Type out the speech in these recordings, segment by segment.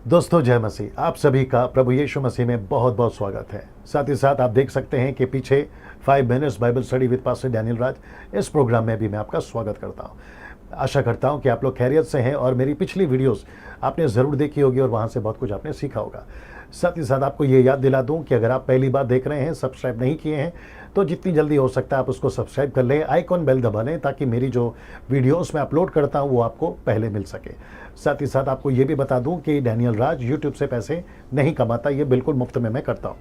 दोस्तों जय मसीह। आप सभी का प्रभु यीशु मसीह में बहुत बहुत स्वागत है। साथ ही साथ आप देख सकते हैं कि पीछे 5 minutes Bible study with pastor Daniel Raj, इस प्रोग्राम में भी मैं आपका स्वागत करता हूं। आशा करता हूं कि आप लोग खैरियत से हैं और मेरी पिछली वीडियोस आपने ज़रूर देखी होगी और वहां से बहुत कुछ आपने सीखा होगा। साथ ही साथ आपको ये याद दिला दूं कि अगर आप पहली बार देख रहे हैं, सब्सक्राइब नहीं किए हैं, तो जितनी जल्दी हो सकता है आप उसको सब्सक्राइब कर लें, आइकॉन बेल दबा लें ताकि मेरी जो वीडियोस मैं अपलोड करता हूं वो आपको पहले मिल सके। साथ ही साथ आपको ये भी बता दूं कि डैनियल राज यूट्यूब से पैसे नहीं कमाता, ये बिल्कुल मुफ्त में मैं करता हूं।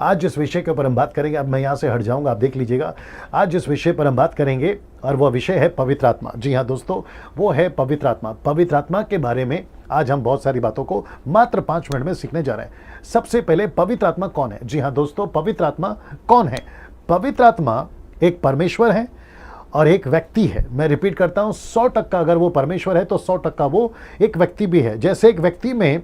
आज जिस विषय के ऊपर हम बात करेंगे, अब मैं यहाँ से हट जाऊँगा, आप देख लीजिएगा। आज जिस विषय पर हम बात करेंगे और वह विषय है पवित्र आत्मा। जी हाँ दोस्तों, वो है पवित्र आत्मा। पवित्र आत्मा के बारे में आज हम बहुत सारी बातों को मात्र 5 मिनट में सीखने जा रहे हैं। सबसे पहले पवित्र आत्मा कौन है? जी हाँ दोस्तों, पवित्र आत्मा कौन है? पवित्र आत्मा एक परमेश्वर है और एक व्यक्ति है। मैं रिपीट करता हूं, 100% अगर वो परमेश्वर है तो 100% वो एक व्यक्ति भी है। जैसे एक व्यक्ति में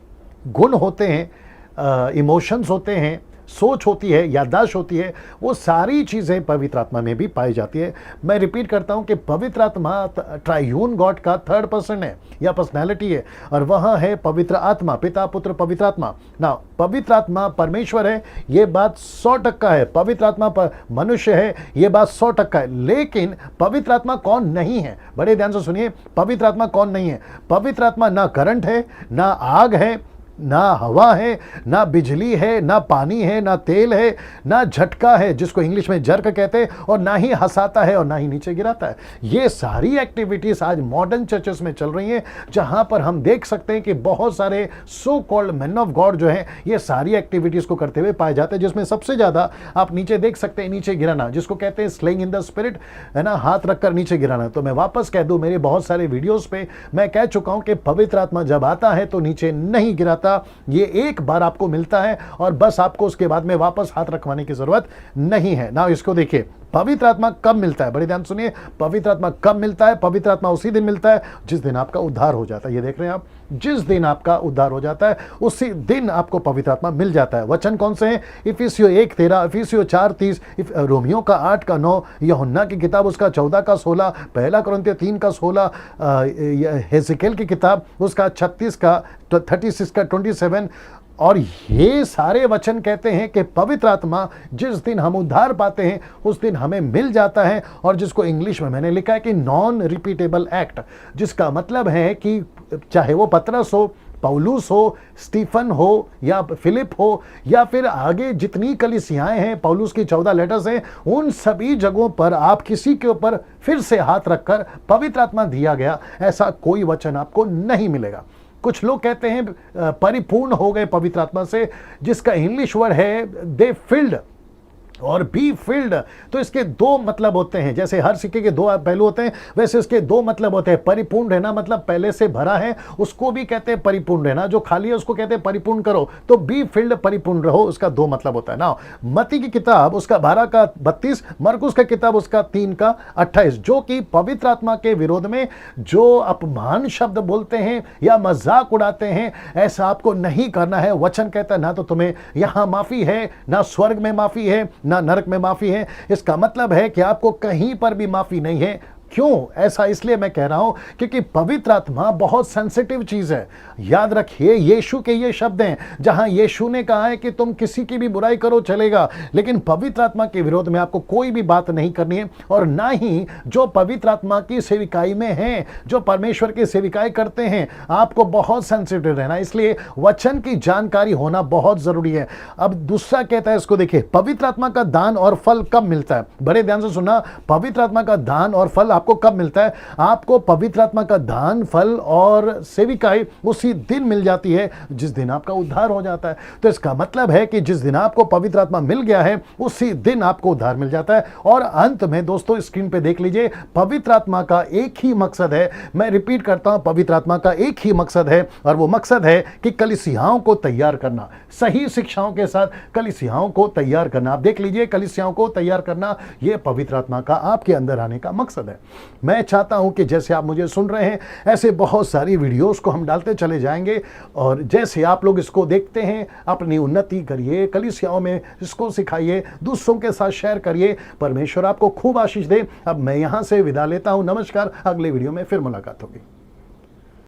गुण होते हैं, इमोशंस होते हैं, सोच होती है, याददाश्त होती है, वो सारी चीज़ें पवित्र आत्मा में भी पाई जाती है। मैं रिपीट करता हूं कि पवित्र आत्मा ट्राइयून गॉड का 3rd पर्सन है या पर्सनैलिटी है, और वह है पवित्र आत्मा, पिता पुत्र पवित्र आत्मा। ना, पवित्र आत्मा परमेश्वर है, ये बात 100% है। पवित्र आत्मा पर मनुष्य है, ये बात 100% है। लेकिन पवित्र आत्मा कौन नहीं है? बड़े ध्यान से सुनिए, पवित्र आत्मा कौन नहीं है? पवित्र आत्मा ना करंट है, ना आग है, ना हवा है, ना बिजली है, ना पानी है, ना तेल है, ना झटका है जिसको इंग्लिश में जर्क कहते हैं, और ना ही हंसाता है और ना ही नीचे गिराता है। ये सारी एक्टिविटीज आज मॉडर्न चर्चेस में चल रही हैं, जहां पर हम देख सकते हैं कि बहुत सारे so called man of God जो हैं ये सारी एक्टिविटीज को करते हुए पाए जाते हैं, जिसमें सबसे ज्यादा आप नीचे देख सकते हैं नीचे गिराना, जिसको कहते हैं स्लेइंग इन द स्पिरिट, है ना, हाथ रखकर नीचे गिराना। तो मैं वापस कह दूं, मेरे बहुत सारे वीडियोस पे मैं कह चुका हूं कि पवित्र आत्मा जब आता है तो नीचे नहीं गिराता। ये एक बार आपको मिलता है और बस आपको उसके बाद में वापस हाथ रखवाने की जरूरत नहीं है ना। इसको देखिए, पवित्र आत्मा कब मिलता है? बड़े ध्यान सुनिए, पवित्र आत्मा कब मिलता है? पवित्र आत्मा उसी दिन मिलता है जिस दिन आपका उद्धार हो जाता है। ये देख रहे हैं आप, जिस दिन आपका उद्धार हो जाता है उसी दिन आपको पवित्र आत्मा मिल जाता है। वचन कौन से हैं? इफिसियों 1:13, इफिसियों 4:30, रोमियो का 8:9, यूहन्ना की किताब उसका 14:16, 1 कुरिन्थियों 3:16, हेzekiel की किताब उसका 36 का 27। और ये सारे वचन कहते हैं कि पवित्र आत्मा जिस दिन हम उद्धार पाते हैं उस दिन हमें मिल जाता है, और जिसको इंग्लिश में मैंने लिखा है कि नॉन रिपीटेबल एक्ट, जिसका मतलब है कि चाहे वो पतरस हो, पौलुस हो, स्टीफन हो या फिलिप हो, या फिर आगे जितनी कलीसियाएं हैं, पौलुस की 14 लेटर्स हैं, उन सभी जगहों पर आप किसी के ऊपर फिर से हाथ रखकर पवित्र आत्मा दिया गया, ऐसा कोई वचन आपको नहीं मिलेगा। कुछ लोग कहते हैं परिपूर्ण हो गए पवित्र आत्मा से, जिसका इंग्लिश वर्ड है दे फिल्ड और बी फिल्ड। तो इसके 2 मतलब होते हैं। जैसे हर सिक्के के 2 पहलू होते हैं, वैसे इसके 2 मतलब होते हैं। परिपूर्ण रहना मतलब पहले से भरा है, उसको भी कहते हैं परिपूर्ण रहना। जो खाली है उसको कहते हैं परिपूर्ण करो। तो बी फिल्ड, परिपूर्ण रहो, उसका 2 मतलब होता है ना। मत्ती की किताब उसका 12:32, मरकुस का किताब उसका 3:28, जो कि पवित्र आत्मा के विरोध में जो अपमान शब्द बोलते हैं या मजाक उड़ाते हैं, ऐसा आपको नहीं करना है। वचन कहता है ना तो तुम्हें यहां माफी है, ना स्वर्ग में माफी है, ना नरक में माफी है। इसका मतलब है कि आपको कहीं पर भी माफी नहीं है। क्यों ऐसा? इसलिए मैं कह रहा हूं क्योंकि पवित्र आत्मा बहुत सेंसिटिव चीज है। याद रखिए, यीशु के ये शब्द हैं, जहां यीशु ने कहा है कि तुम किसी की भी बुराई करो चलेगा, लेकिन पवित्र आत्मा के विरोध में आपको कोई भी बात नहीं करनी है, और ना ही जो पवित्र आत्मा की सेविकाई में हैं, जो परमेश्वर की सेविकाई करते हैं, आपको बहुत सेंसिटिव रहना। इसलिए वचन की जानकारी होना बहुत जरूरी है। अब दूसरा कहता है, इसको देखिए, पवित्र आत्मा का दान और फल कब मिलता है? बड़े ध्यान से सुनना, पवित्र आत्मा का दान और फल आपको कब मिलता है? आपको पवित्र आत्मा का दान, फल और सेविकाई उसी दिन मिल जाती है जिस दिन आपका उद्धार हो जाता है। तो इसका मतलब है कि जिस दिन आपको पवित्र आत्मा मिल गया है उसी दिन आपको उद्धार मिल जाता है। और अंत में दोस्तों स्क्रीन पे देख लीजिए, पवित्र आत्मा का एक ही मकसद है। मैं रिपीट करता हूं, पवित्र आत्मा का एक ही मकसद है, और वो मकसद है कि कलीसियाओं को तैयार करना, सही शिक्षाओं के साथ कलीसियाओं को तैयार करना। आप देख लीजिए, कलीसियाओं को तैयार करना, यह पवित्र आत्मा का आपके अंदर आने का मकसद है। मैं चाहता हूं कि जैसे आप मुझे सुन रहे हैं, ऐसे बहुत सारी वीडियोस को हम डालते चले जाएंगे, और जैसे आप लोग इसको देखते हैं अपनी उन्नति करिए, कलीसियाओं में इसको सिखाइए, दूसरों के साथ शेयर करिए। परमेश्वर आपको खूब आशीष दे। अब मैं यहां से विदा लेता हूं। नमस्कार, अगले वीडियो में फिर मुलाकात होगी।